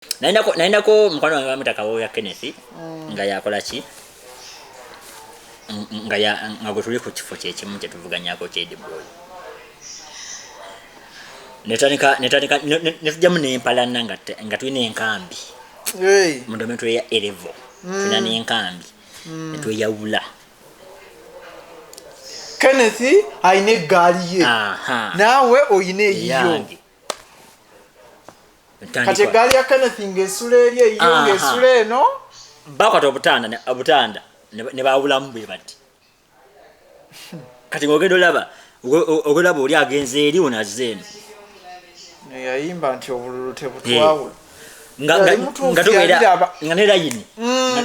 naendako mukwano wange bamutaka ya Kenneth nga yakola ki nga gwe tuli ku kifo kyekimu kyetuvuganyako ky'Ediboy netujjamu n'empalana nga tulina enkambi mu ndometero ya Erevo tulina n'enkambi netweyawula. Kenneth ayina eggaali ye naawe oyina eyiyo kati eggaali ya Kenneth ng'esula eri eyiyo ng'esula eno bakwata obutanda ne bawulamu bwe bati kati ng'ogenda olaba oli agenze eri onazze eno yayimba nti obululu tebutwawula nga tubeera nga ne layini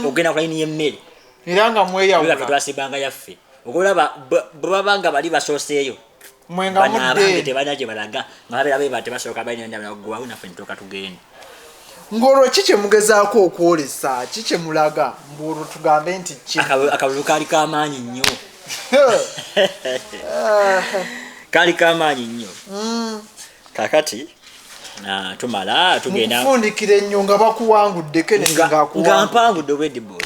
ogenda ku layini y'emmere era nga mweyawula twasibanga yaffe ogolaba bwe babanga bali basooseeyo banaabange tebalina gye balaga nga babeera beba tebasooka balinaggwawo naffe nitooka tugenda ng'olwo ki kye mugezaako okwolesa ki kye mulaga mbulwo tugambe nti ki akalulu kaali kamaanyi nnyo kaali kamaanyi nnyo kakati tumala tugenda mukufundikira ennyo nga bakuwangudde Kenneth nga mpangudde obw'Ediboy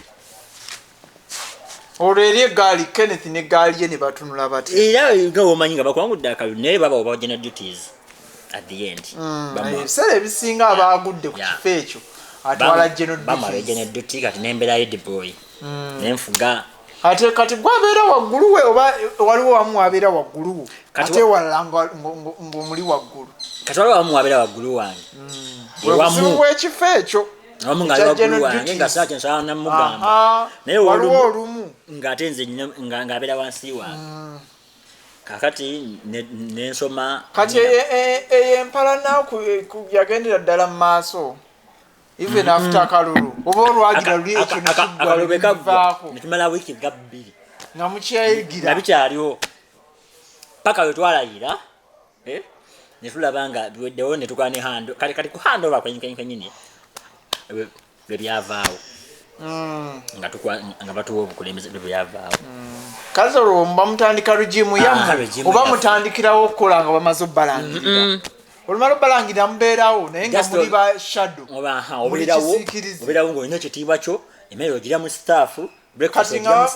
olwo eri eggaali Kenneth n'eggaali ye ne batunula bati era nga womanyi nga bakuwangudde akalulu naye baba oba general duties at the end ebiseera ebisinga abaagudde ku kifo ekyo atwala general duty kati n'embeera y'Ediboy nenfuga kati gwabeera waggulu we oba waliwo wamu wabeera waggulu ate walala ng'omuli waggulu kati waliwo wamu wabeera waggulu wange obuzibu bw'ekifo ekyo awamu nga waggulu wange nga saaki nsala namugamba naye waliwo olumu ng'ate nze ng'abeera wansi wange kakati nensoma kati eyo empalana yagendera ddala mu maaso even after akalulu oba olwagira luli ekyo nekiggwaako netumala wiiki nga 2 nga mukyayigira nabikyaliwo paka we twalayira netulaba nga biweddewo netukola ne hando kati ku handover kwenyini bwe byavaawo nga batuwa obukulembeze bwe byavaawo kati olwo muba mutandika regimu yammwe oba mutandikirawo okukola nga bamaze obbalangirira olumala obbalangirira mubeerawo naye nga muli ba shadow obeerawo ng'olina ekitiibwa kyo emmere ogira mu staffu kati nga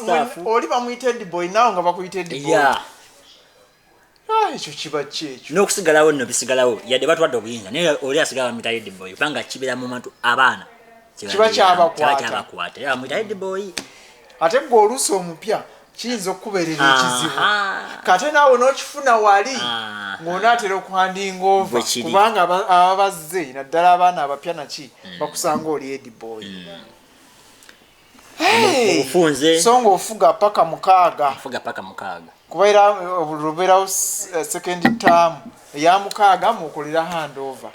oli bamuyita Ediboy naawe nga bakuyita Ediboy ekyo kiba kyekyo n'okusigalawo nno bisigalawo yadde batwadde obuyinza naye oli asigala bamuyita Ediboy kubanga kibeera mu bantu abaana kiba kyabakwata era bamuyita Ediboy ate gwe oluusi omupya kiyinza okukubeerera ekizibu kate naawe n'okifuna wali ng'onaatera okuhandinga ova kubanga ababazze naddala abaana abapya naki bakusanga oli Ediboy so ng'ofuga paka 6 kubeera olubeerawo second term eya 6 mukolera handover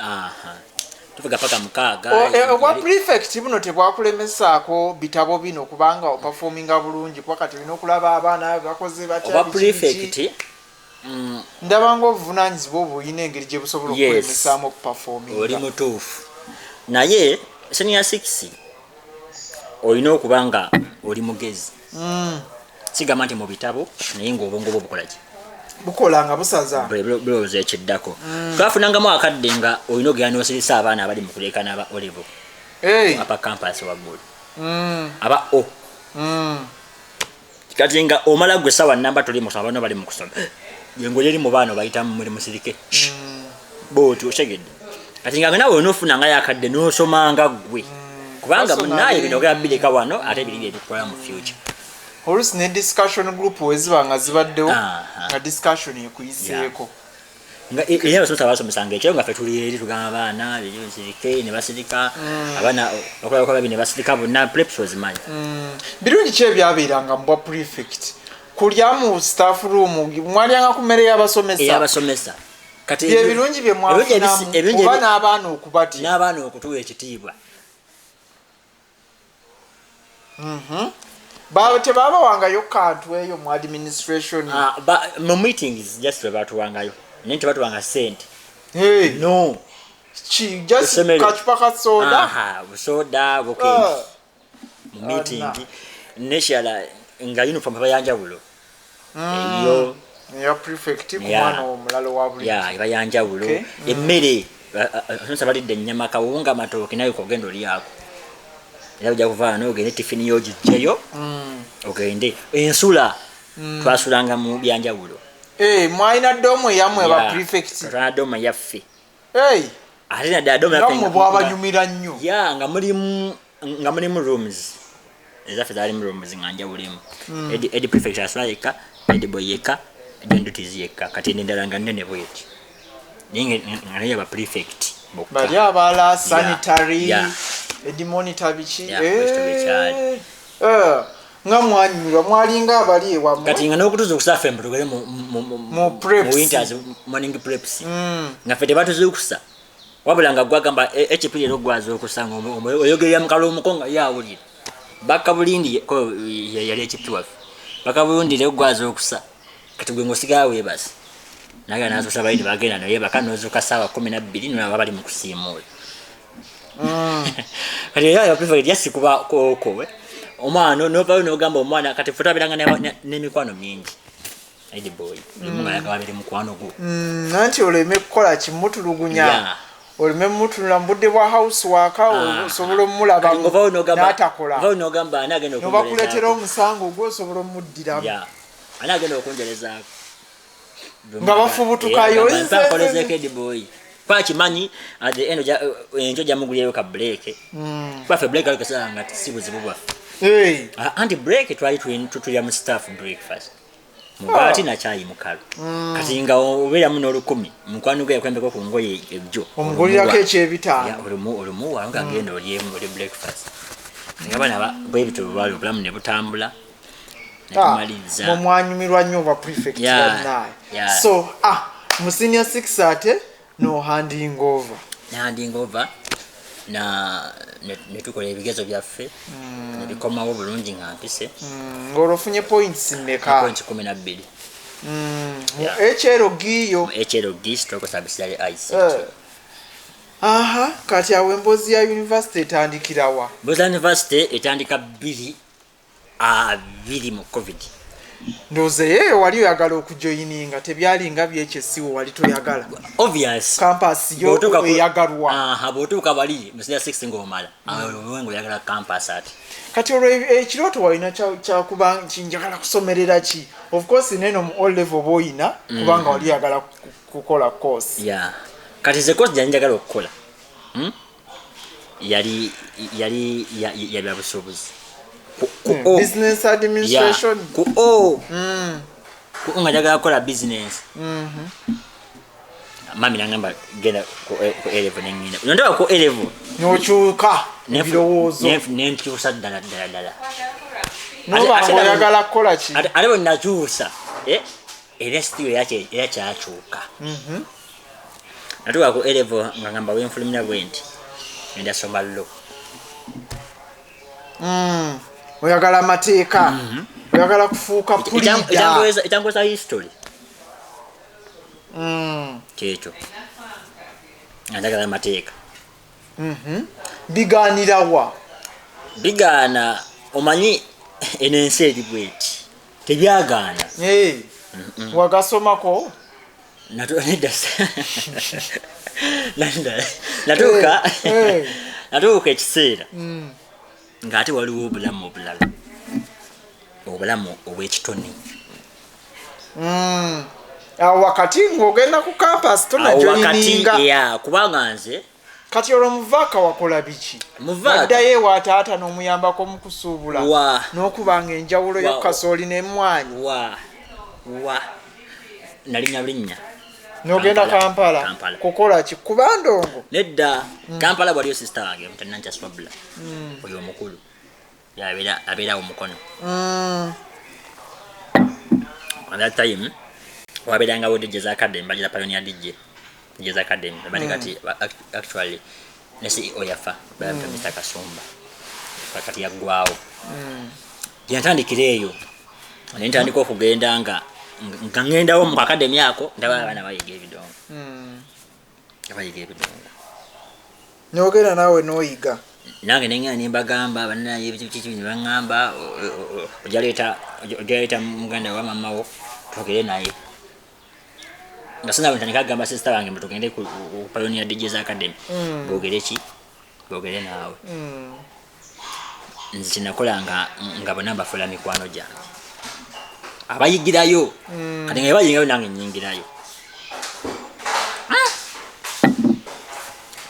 tuvuga paka 6 obwa prefect buno tebwakulemesaako bitabo bino kubanga opafominga bulungi kuba kati olina okulaba abaana bakoze batya obwa prefect ndaba ng'obuvunaanyizibwa obwo oyina engeri gye busobola okulemesaamu okupafominga oli mutuufu naye senior 6 olina okuba nga oli mugezi sigamba nti mu bitabo naye ng'obwongo bwo bukola ki bukola nga busaza bulowooza ekiddako twafunangamu akadde nga olina ogenda n'osirisa abaana abali mu kuleekana aba Olivo apa campus waggulu aba O kati nga omala gwe sawa namba tuli musoma bano bali mu kusoma yengo yeri mu baana bayitamu muli musirike boti oshegedde kati nga nawe onofuna nga yakadde n'osomanga gwe kubanga munaye bino gabireka wano ate biri ebikukola mu future oluusi ne discussion group weziba nga zibaddewo nga discussion ekuyiseeko nga era abasomesa basomesanga ekyo nga ffe tuli eri tugamba abaana bisirike ne basirika abaana okulaba ne basirika bonna preps ozimanyi birungi ki ebyabeeranga mu bwa prefect kulya mu staff room mwalyanga ku mmere ey'abasomesa kati ebirungi bye mwafunamu kuba n'abaana okubati n'abaana okutuwa ekitiibwa tebabawangayo kantu eyo mu administration mu meetings just batuwangayo naye tebatuwanga sente no just kacupa ka soda bukendi mu meeting neshala nga uniform bayanjawulo eyo ya prefect ku mwana omulalo wa buli bayanjawulo emmere sonsa balidde ennyama kawunga matooke naye kogenda oli ako era ojja kuvaana ogende tifini yogijjeyo ogende ensula twasulanga mu byanjawulo mwalina ddomu eyammwe aba prefect twana ddomu yaffe ate naddala ddomu yammwe bwabanyumira nnyo nga mulimu rooms ezaffe zaalimu rooms nga njawulemu edi prefect asula yekka edi boy yekka edendutizi yekka kati endala nga nnene bweti naye nga naye aba prefect bali abala sanitary edi monitor biki nga mwanyumira mwalinga abali ewammwe kati nga n'okutuza okusaffe mbutugere mu winters morning preps nga ffe tebatuzukusa wabula nga gwagamba HP leero gwaza okusa oyogerera mukalo omukonga yawulira bakabulindi yali HP waffe bakabulindi leero gwaza okusa kati gwe ng'osigala weebase naga nazosa baidi bagenda naye bakanozuka sawa 12 nabo bali mu kusiimuula kati ya prefect yasi kuba kowe omwana nova n'ogamba omwana kati futabiranga n'emikwano mingi edi boy lumuna yakababiri mukwano gwo nanti oleme kukola kimutulugunya oleme mutulula mbudde bwa house waka osobola omulaba n'atakola vao n'ogamba anagenda okunjereza nobakuletera omusango gwo osobola omuddiramu anagenda okunjerezaako nga bafubutukayo nkolezeko edi boy kwakimanyi at the end enjo jamuguliyeyo ka break baffe break alikasala nga si buzibu bwaffe anti break twali tutulya mu staff breakfast mugati na chai mukalo kati nga obeeramu n'olukumi mukwano gwe yakwembeko ku ngoye ebyo omugulirako ekyebitaano olumu wanga ngenda olyemu oli breakfast nga bana bwebito bwali obulamu ne butambula netumaliza mwanyumirwa nnyo ba prefect naye so mu senior 6 ate no handing over na netukola ebigezo byaffe nebikomawo bulungi nga mpise ng'olofunye points mmeka points 12 HLG stroke subsidiary ICT kati awo emboozi ya university etandikirawa Mbozi University etandika 2 mu covid ndoze yeyo wali oyagala okujoyininga tebyalinga byekyesiwo wali toyagala obvious campus yo eyagalwa bw'otuuka bali mu senior 6 ng'omala wengo oyagala campus ate kati olwo ekirooto walina kyakuba kinjagala kusomerera ki of course neno mu all level boyina kubanga wali oyagala kukola course kati ze course janjagala okukola yali ya busuubuzi business administration nga njagala kukola business mami nangamba genda ku A-level nengenda nondaba ku A-level nokyuka ebirowoozo nenkyusa ddala nobanga oyagala kukola ki ate bwe nakyusa era sitiyo era kyakyuka natuuka ku A-level nga ngamba wenfulumira bwe nti enda soma law oyagala amateeka oyagala kufuuka pulida ekyankozesa history kyekyo njagala amateeka bigaanirawa bigaana omanyi eno ensi eri bweti tebyagaana wagasomako natuuka ekiseera ng'ate waliwo obulamu obulala obulamu obw'ekitone awo wakati ng'ogenda ku campus tonajoyininga kubanga nze kati olwo muvaaka wakola biki addayo ewaataata n'omuyambako mu kusuubula n'okubanga enjawulo y'okasooli n'emmwanyi nalinya bulinnya n'ogenda Kampala kukola ki kuba ndongo nedda Kampala waliyo sister wange mutanancha swabula oyo omukulu abeerawo mukono at that time wabeerangawo DJ Academy bagira Pioneer DJ Academy bali kati actually nesi oyafa Mr. Kasumba kati yaggwawo yantandikira eyo nentandika okugenda nga ngendawo mu academy ako ndaba abana bayiga ebidongo n'ogenda naawe n'oyiga nange nengenda nimbagamba banaye ebikiki bino baŋŋamba ojaleeta muganda wa mamawo twogere naye Ngasina ntandika gamba sister wange mtugende ku Pioneer DJs Academy. Bogere ki? Bogere naawe. Nzi nakolanga nga bonna bafula mikwano gyange. Abayigirayo. Kati nga bayingayo nange nyingirayo.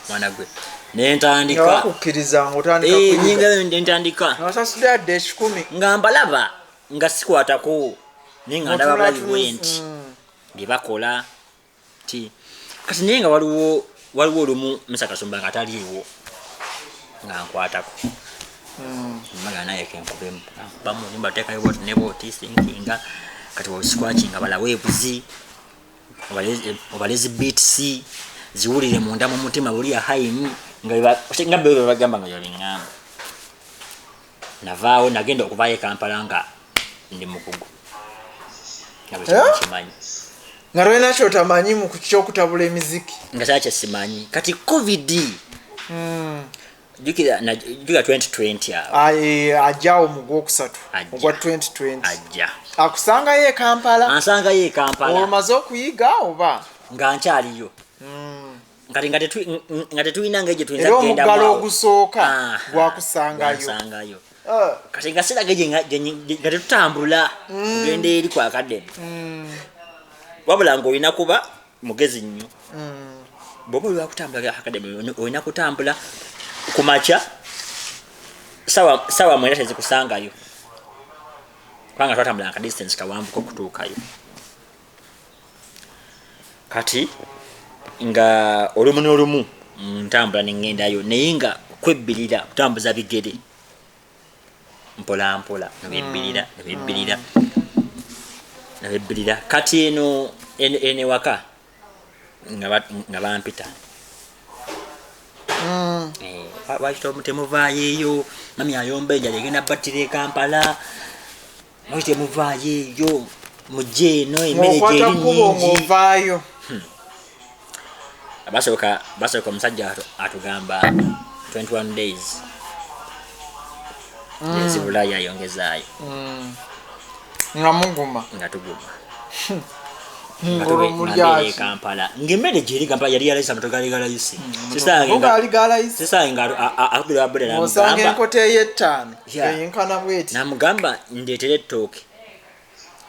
Mwana gwe. Nentandika. Wakukiriza ngotandika kuyiga. Nyingayo nentandika. Nasasudde adde 10. Nga mbalaba nga sikwatako. Ninga ndaba bali went. Bibakola ti. Kati nenga waliwo olumu Mr. Kasumba nga taliwo. Nga nkwatako. Mmaga naye kenkubemu. Bamu nimba tekayo bot nebo tisinkinga. Kati wa scratching abala webuzi. Obalezi beats ziwulire munda mu mutima buli ya hayimu nga bebe bagamba nga yali ngamba. Navaawo nagenda okuvayo Kampala nga ndi mukugu. Kimanyi. Nga lwena kyotamanyi mu kyokutabula emiziki. Nga kyakye simanyi. Kati COVID. Jukira 2020 awo. Ajja omugwokusatu. Ogwa 2020. Ajja. Akusanga ye Kampala. Ansanga ye Kampala. Omaze okuyiga oba? Nga nkyaliyo. Kati nga tetulina ng'egye tuyinza kugenda kugenda omugalo ogusooka gwakusangayo. Gwakusangayo. Kati nga siraga nga tetutambula kugenda eri ku Academy. Wabula ng'olina kuba mugezi nnyo. Bw'oba oli wakutambula Academy olina kutambula ku makya sawa mwenda tezikusangayo. Kubanga twatambula nka distance kawanvuko okutuukayo. Kati nga olumu n'olumu ntambula nengendayo naye nga kwebbirira kutambuza bigere mpola mpola nabibbirira kati ene waka nga bampita wakita omutemuvaayo eyo mami ayomba enjala egenda battira e Kampala wakita emuvaayo eyo mujje eno emmere gyeri nnyingi. Basooka omusajja atugamba 21 days. Ezibulayo ayongezaayo. Nga muguma. Nga tuguma. Ngolo mulyazi. Kampala. Ngemmere gyeri Kampala yali yalesa matogaligala yusi. Sisange nga akubira abule namugamba. Osange enkote y'ettaano. Yenkana bweti. Namugamba ndeetere ettooke.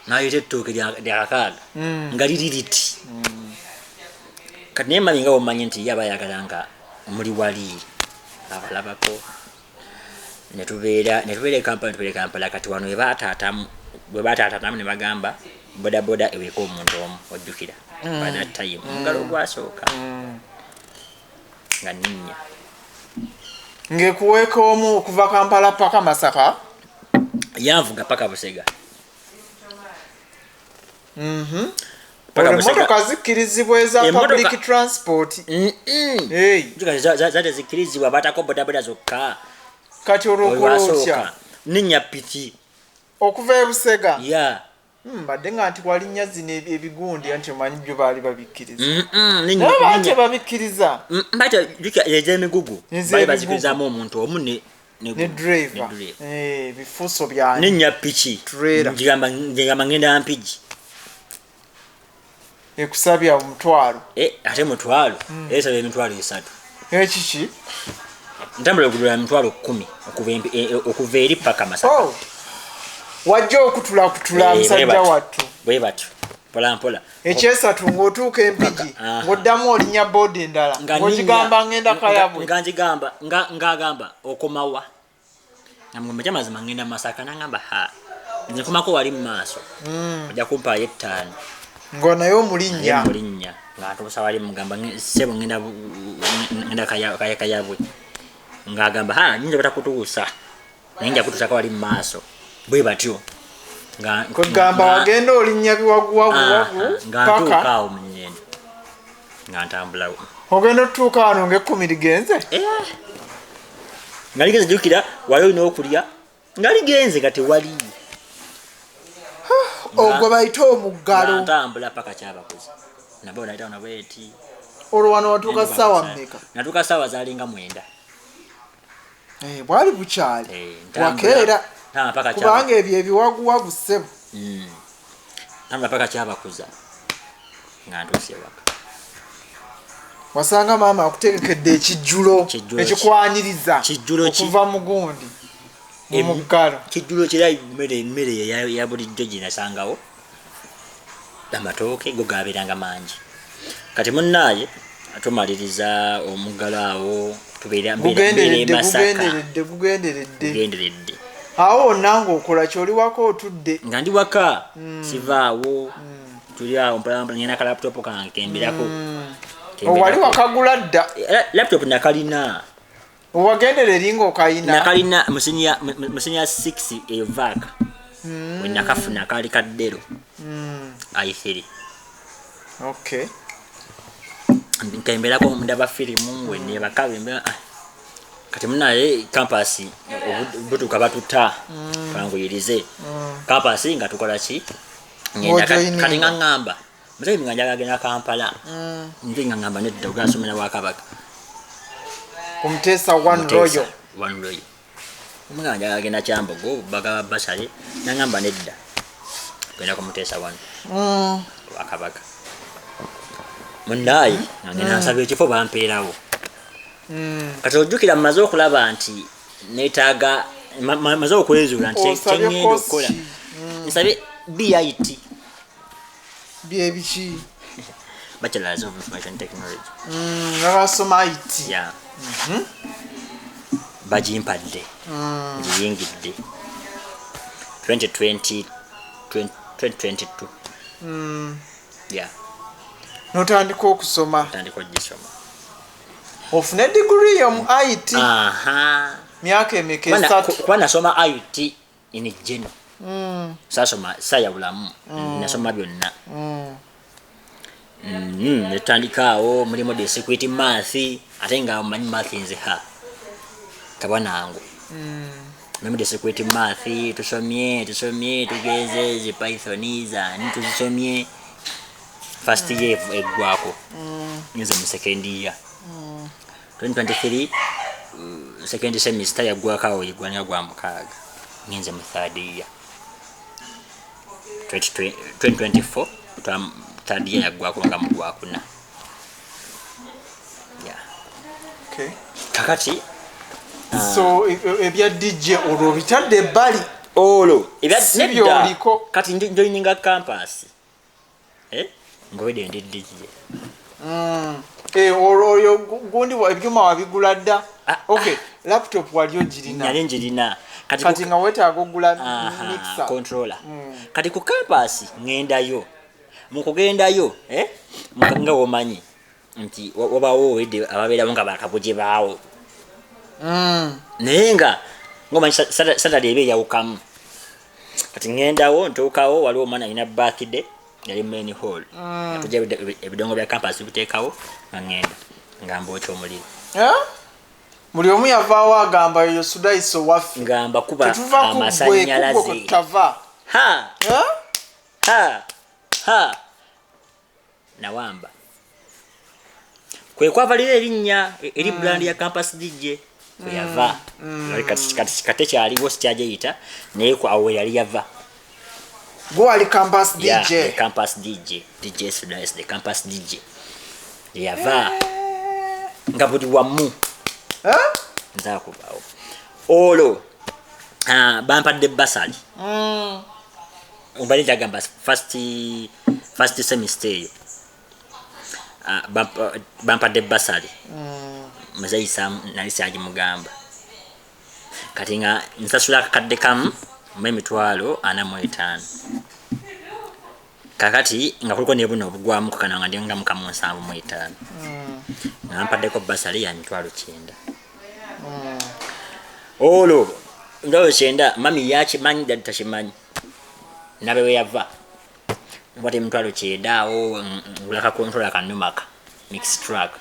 Naayita ettooke lya kakaaga. Nga liri liti. Kati naye mami nga omanyi nti yaba ayagala nga muli wali abalabako netubeera e Kampala kati wano bwe bataatamu ne bagamba bodaboda eweeko omuntu omu ojjukira by that time omugalo gwasooka nga nninya ng'ekuweeka omu okuva Kampala paka Masaka yanvuga paka Busega. Emotoka zikkirizibwa eza public transport. Zate zikkirizibwa batako bodaboda zokka. Kati olwokulotya ninya piki okuva e Busega. Badde nga nti walinnya zino ebigundi anti omanyi byo baali babikkiriza. Ninya babikkiriza. Ez'emigugu baali bazikirizaamu omuntu omu ne driver. Bifuuso byani. Ninya piki ngamba ngenda mpigi. Ekusabya omutwalo. Ate mutwalo. Esaba emitwalo 3. Ekiki? Ntambula okugula emitwalo 10 okuva eri paka Masaka. Wajja okutula musajja wattu. Bwe batyo. Pola mpola. Ekyesatu ng'otuuka empigi. Ng'oddamu olinnya boodi endala. Ng'ogigamba ngenda Kayabwe. Ng'agamba okomawa. Namugamba kyamazima ngenda Masaka n'angamba nze nkomako wali mu maaso. Ojja kumpaayo 5. Ngonayo omulinnya ng'atuusa wali mugamba ssebo ngenda Kayabwe. Ng'agamba nyinza batakutuusa naye nja kutuusako wali mu maaso. Bwe batyo kwegamba wagenda olinnya biwaguwagu ng'atuuka awo mu nnyendo nga ntambulawo. Ogenda otutuuka wano ng'ekkumi ligenze? Nga ligenze jjukira wali olina okulya nga ligenze nga tewali. Ogwo bayita omuggalo. Ntambula paka Kyabakozi. Nabo nayita na bweti. Olwo wano watuuka ssaawa mmeka? Natuuka ssaawa zaalinga 9. Bwali bukyali. Wakeera. Kubanga ebyo ebiwaguwagu ssebo. Ntambula paka Kyabakozi. nga ntuuse waka. Wasanga maama akutegekedde ekijjulo ekikwaniriza okuva mu gundi mu muggalo. Kijjulo kira emmere ya bulijjo gye nasangawo amatooke go gaabeeranga mangi. Kati munnaaye tumaliriza omuggalo awo tubeera mbeera Masaka. Gugenderedde. Awo nange okola kyoli wako otudde. Nga ndi waka sivaawo tuli awo mpalamba ngenda ka laptop kange kembirako. Wali wakagula dda. Laptop nakalina. Owagendera eringa okayina. Nakalina musinya 6 evaka. Wenakafuna kali kaddero. I3. Okay. Nkembera ko ndaba filimu wenne bakabembe. Kati munaye campus butuka batuta twanguyirize. Campus nga tukola ki? Ngenda kati ngamba. Mzee mnganja agenda Kampala. Nje ngamba nedda ugasomera wa Kabaka. Kumtesa one royal. Mnganja agenda Kyambogo baga basale ngamba nedda. Kwenda kumtesa one. Wa Kabaka. Mundayi ngenda nsabye ekifo bampeerawo. Kati ojjukira mazo okulaba nti neetaaga mazo okwezuula nti kyengenda okukola. Nsabye BIT. BABC. Bachelor's of Information Technology. Nabasoma IT. Yeah. Bajimpadde. Ngiyingidde. 2020 2022. Yeah. Notandika okusoma. Tandika ogisoma. Ofune degree mu IT. Myaka emeka esatu. Kuba nasoma IT in general. Sasoma sayawulamu. Nasoma byonna. Netandika awo mulimo de security math ate nga manyi math nze ha. Kabwanangu. Mulimo de security math tusomye tugeze zi Pythoniza tusomye first year eggwako. Nze mu second year. 2023 second semester yaggwako awo yegwanya gwa mukaaga. Nze mu third year. 2024 third year yaggwako nga mu gwakuna. Yeah. Okay. Kakati so ebya DJ olwo bitadde bali. Olwo ebya nedda. Kati joininga campus. Ngobede ndi DJ. Olwo gundi ebyuma wabigula dda. Okay, laptop waliyo girina. Yali njirina. Kati nga wetaaga ogula mixer controller. Kati ku campus ngendayo. Mukugendayo nga womanyi nti wabawo wedde ababeerawo nga bakabuje baawo. Naye nga ngomanyi Saturday ebe yawukamu. Kati ngendawo ntuukawo waliwo omwana alina birthday yali main hall. Atujja ebidongo bya campus biteekawo nga ngenda ngamba ekyomuliro. Muli omu yavaawo agamba eyo SUDAIS waffe. Ngamba kuba amasannyalaze. Ha. Nawamba. Kwe kwavalira erinnya eri brand ya campus DJ. Kwe yava. Kati kyaliwo sikyajeyita naye awo yali yava. Go ali campus DJ. Yeah, the campus DJ. DJ SUDAIS, the campus DJ. Yava. Nga buli wamu. Nzakubaawo. Olwo bampadde basali. Umbali jagamba first semester eyo. Bampadde basali. Muzayisa nali syagimugamba. Kati nga nsasula akadde kamu mu emitwalo 45. Kakati nga kuliko ne buno obugwamu kana nga ndi nga mu 75. Nampaddeko basali ya mitwalo 9. Olwo ndawo kyenda mami yakimanyi dadi takimanyi. Nabe we yava. Wate emitwalo 9 awo ngulaka controller kanumaka mix track.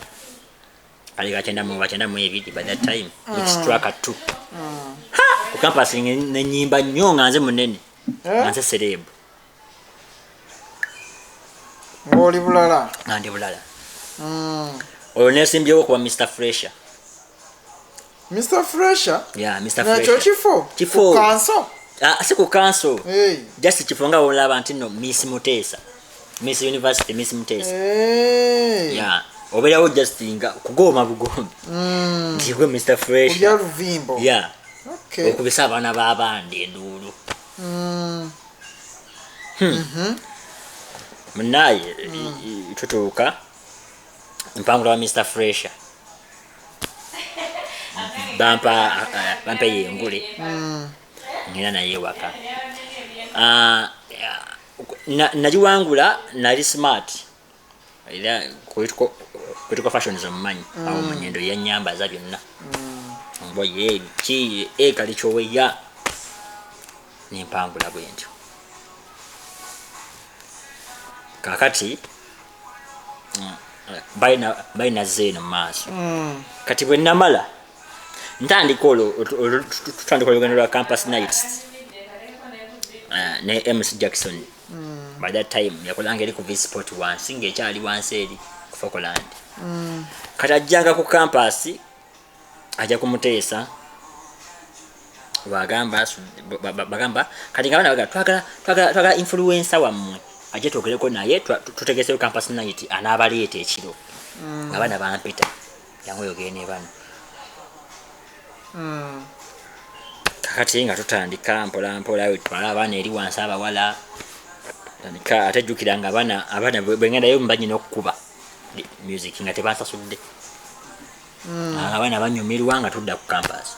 Kali kakyenda mu ebiri by that time mix track 2. Ku campus nenyimba nnyo nga nze munene. Nze celeb. Ngoli bulala. Ndi bulala. Olwo nesimbyewo kuba Mr. Fresher. Mr. Fresher? Yeah, Mr. Fresher. Nacho chifo? Ku council? Si ku council. Hey. Just chifo nga olaba nti no Miss Mutesa. Miss University, Miss Mutesi. Yeah. Obeerawo just nga kugoma bugombi. Ndigwe Mr. Fresh. Ulya Luvimbo. Yeah. Okay. Okubisa abaana b'abandi enduulu. Munaye tutuuka mpangula wa Mr. Fresher. Bampa yengule. Ngina naye waka. Nagiwangula nali smart. Era kuliko fashions omumanyi. Awo munyendo yannyambaza byonna. Mboye ki ekali kyoweya. Nimpangula bwentyo. Kakati baina zeno maaso. Kati bwe namala ntandika tutandika olugendo lwa campus nights ne MC Jackson. By that time yakolanga eri ku V-Sport wansi ng'ekyali wansi eri ku Falkland. Kati ajjanga ku campus ajja kumuteesa bagamba kati nga bana twagala influencer wammwe ajje twogereko naye tutegeseyo campus night anaabaleeta ekiro nga bana bampita yangu yogene bano. Kakati nga tutandika mpola twala abaana eri wansi abawala tandika atejjukira nga abaana bwengendayo mbanyina okukuba music nga tebansasudde. Abaana banyumirwa nga tudda ku campus.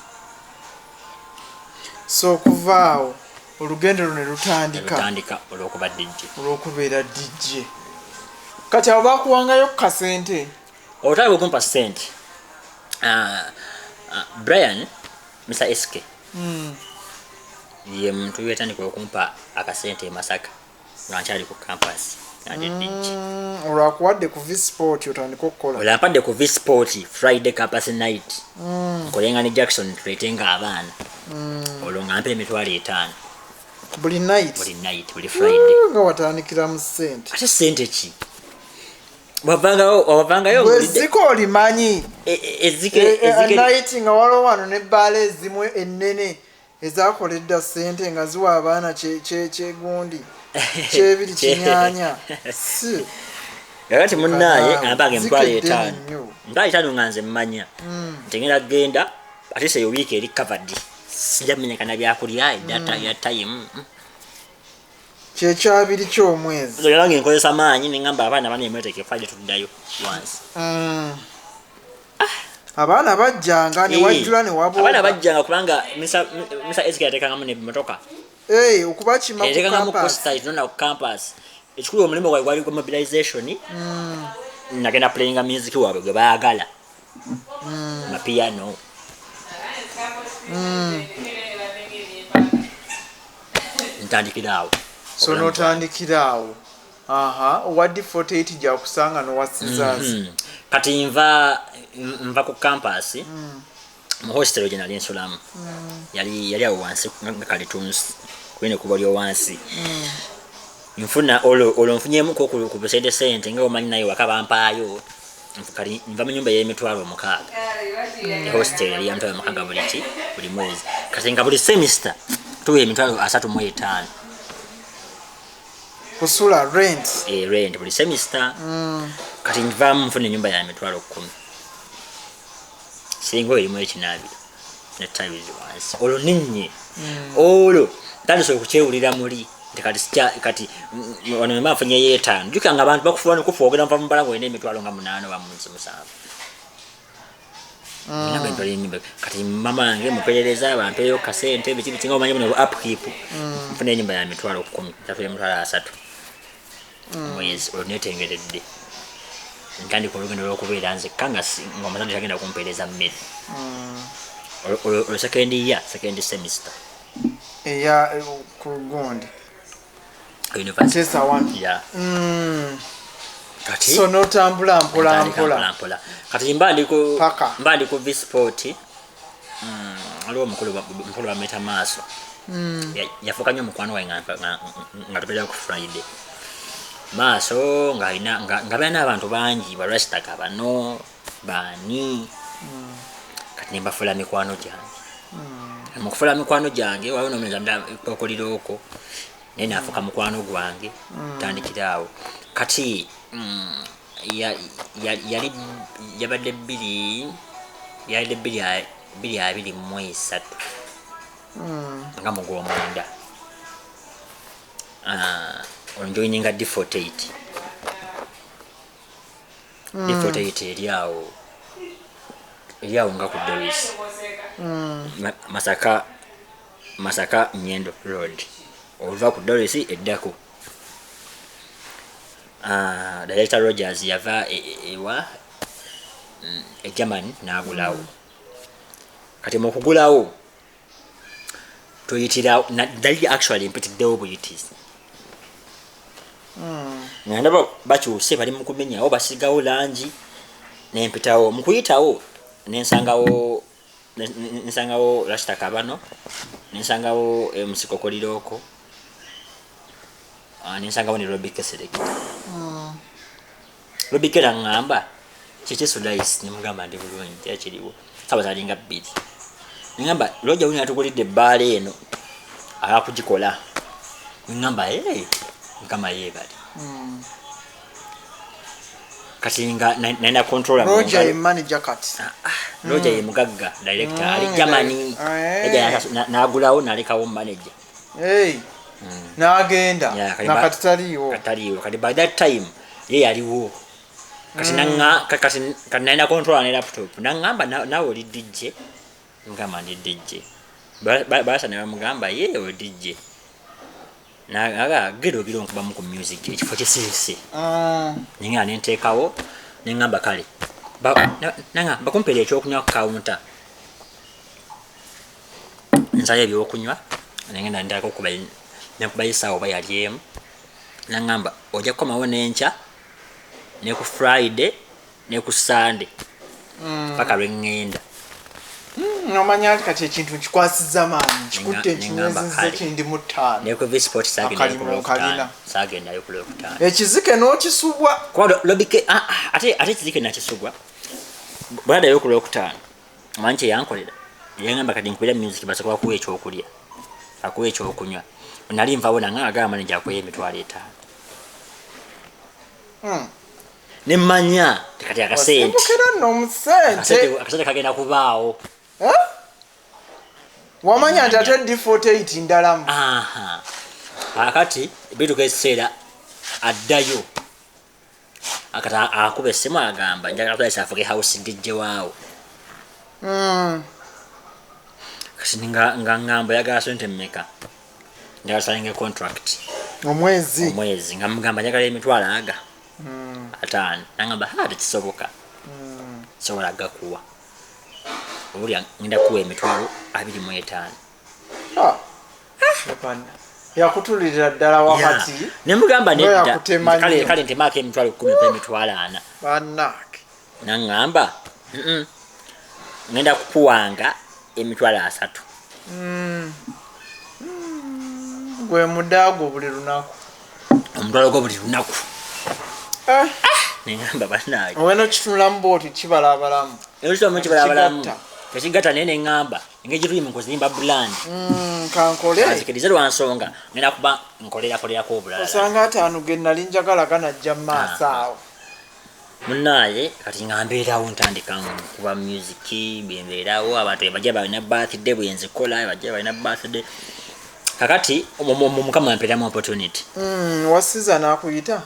So kuvaawo olugendo luno lutandika olw'okubeera DJ. Kati abo bakuwangayo kasente? Otali okumpa sente. Brian, Mr. SK. Ye muntu yatandika okumpa akasente e Masaka nga nkyali ku campus. Olwakuwadde ku V-Sport otandika okukola? Olampadde ku V-Sport Friday campus night. Nkolenga ne Jackson tuleetenga abaana. Olwo nga mpa $5,000. Buli night? Buli Friday. Nga watandikira mu sente. Ate sente ki? Wavangayo bweziko olimanyi. Night nga waliwo wano n'ebbaala ezimu ennene ezakoledda sente nga ziwa abaana kyegundi. Kyebiri kinyaanya. Kakati munnaye ambange $5,000 nga nze mmanya. Ntengera genda ate seyo wiiki eri covered. Sijamenyekana byakulya ya time. Kyekyabiri ky'omwezi. Nange nkozesa maanyi nengamba abaana baneemeteeke Friday tuddayo once. Abaana bajjanga ne wajjula ne wabooka. Abaana bajjanga kubanga Mr. SK yateekangamu n'ebimotoka. Okubakima ku yateekangamu costa itona ku campus. Ekikulu omulimu gwali gwali ku mobilization. Nagenda playinga music waabwe gwe baagala. Mapiano. Ntandikiraawo. So notandikiraawo. Wadde 48 gyakusanga nowasizaazi. Kati nva ku campus mu hostel gye nali nsulamu. Yali awo wansi nga kalitunsi kwene kuba lyo wansi. Nfuna olwo nfunyemu ku sente nga omanyi naye waka bampaayo. Kali nva mu nyumba y'emitwalo 6. Hostel yali yamutwalo 6 buli mwezi. Kati nga buli semester tuwe emitwalo 35. Kusula rent. Rent buli semester. Kati nvamu nfuna enyumba ya emitwalo 10. Singo erimu ekinabiro netabizi wansi. Olwo ninnye. Olwo tandise okukyewulira muli. Kati wano mbafunye $5. Jukanga abantu bakufuana kufoogera nva mu balago ene emitwalo nga 8 wa munsi 7. Kati mama wange muperereza bampeyo kasente biki nga omanyi muno upkeep. Mfuna enyumba ya emitwalo 10. Tafuna emitwalo 3. Mwezi olnetengeredde. Ntandika olugendo lw'okubeera nzekka nga omuzadde tagenda kumpeereza mmere. Second semester. Eya ku gundi. University. Chesa one. Yeah. Kati. So notambula mpola. Kati mbandi ku V-Sport. Aliwo mukulu wa meta maaso. Yafuka nnyo mukwano wange nga tupera ku Friday. Maaso nga bana abantu bangi barastaka bano bani. Kati nembafula mikwano gyange. Mukufula mikwano gyange waliwo n'omulenzi okoliroko. naye naafuuka mukwano gwange tandikiraawo kati yabadde 2023 nga mugwomwenda onjoininga D48 eriawo nga ku Doris Masaka Nyendo Road oluva ku Doris eddako Director Rogers yava ewa Germany n'agulawo kati mukugulawo tuyitira dali actually mpitiddewo buyitizi ndaba bakyuse bali mu kumenyawo basigawo langi nempitawo mukuyitawo nensangawo Rasta Kabano nensangawo musikokoliroko nensangawo ne Robike Select Robike ngamba DJ SUDAIS nimugamba ndi bulungi yakiriwo sabazalinga 2 ngamba loja wina atugulidde bbaale eno akakugikola ngamba kama yebali kasinga naenda controller Roger ye manager kat Roger ye mugagga director ali Germany nagulawo nalekawo manager nagenda nakataliwo kati by that time ye yaliwo kati naenda controller ne laptop nangamba nawe oli DJ ngamba ndi DJ basa ne bamugamba ye oli DJ naga gero nkuba mu music ekifo kyesese ninga nentekawo nengamba kale nanga bakumpere ekyokunywa ku counter nsaye ebyokunywa nengenda ndako nekubayisawo bayalyemu nangamba ojja kukomawo nenca ne ku Friday ne ku Sunday paka lwengenda nomanya kati ekintu kikwasiza maanyi kikutte nkinyezezza kindi mu ttaano ne ku Visport sagenda yo kulo kutaano ekizike n'okisubwa kwa Lobike ate ekizike nakisubwa bwada yo kulo kutaano manche yankolera yangamba kati nkubira music basakwa kuwe ekyokulya akuwe ekyokunywa nali nvawo nanga agamba nja kwa emitwalo 5 nemanya kati akasente akasente kagenda kubaawo wamanya nti ate D48 ndalamu akati bituka ekiseera addayo akata akuba essimu agamba njagala kulesa afuke house DJ waawo kasi nga ngamba yagala sente mmeka njagala salinge contract omwezi nga mugamba njagala emitwalo aga 5 nangamba tekisoboka sobola gakuwa obulya ngenda kuwa emitwalo 25 yakutulirira ddala wakati nemugamba nedda kale ntemako emitwalo 10 pe emitwalo 4 bannake nangamba ngenda kukuwanga emitwalo 3 gwe mudaago buli lunaku omutwalo gwo buli lunaku nengamba bannake oweno kitunulamu booti kibala abalamu tekigata naye nengamba engeri tuli mukuzimba brand kankole azikirize lwansonga ngenda kuba nkolerako obulala osanga ataano ge nali njagala ganajja mu maaso awo munnaye kati nga mbeerawo ntandika kuba music bembeerawo abantu bajja balina birthday bwenzikola bajja balina birthday kakati mukama mpeeramu opportunity wasiza nakuyita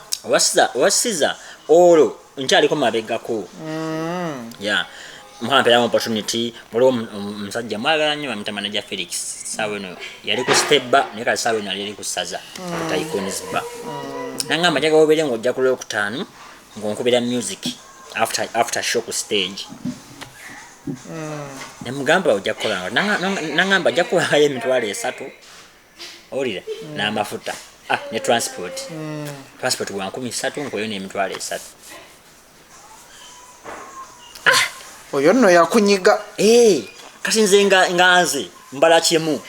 wasiza olwo nkyaliko mabegako mukama mpeeramu opportunity waliwo omusajja mwagala nnyo bamuyita manager Felix saawa eno yali ku steba naye kati saawa eno yali ku saza taikonisba nangamba njagala obeere ng'ojja ku Lwokutaano ng'onkubira music after show ku stage nemugamba ojja kukolanga nangamba ojja kuwangayo emitwalo 3 owulira n'amafuta ne transport wa 13 nkoyo n'emitwalo 3 oyo nno yakunyiga kati nze nga nze mbala kimu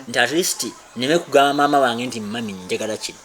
nti at least neme kugamba maama wange nti mami njagala kino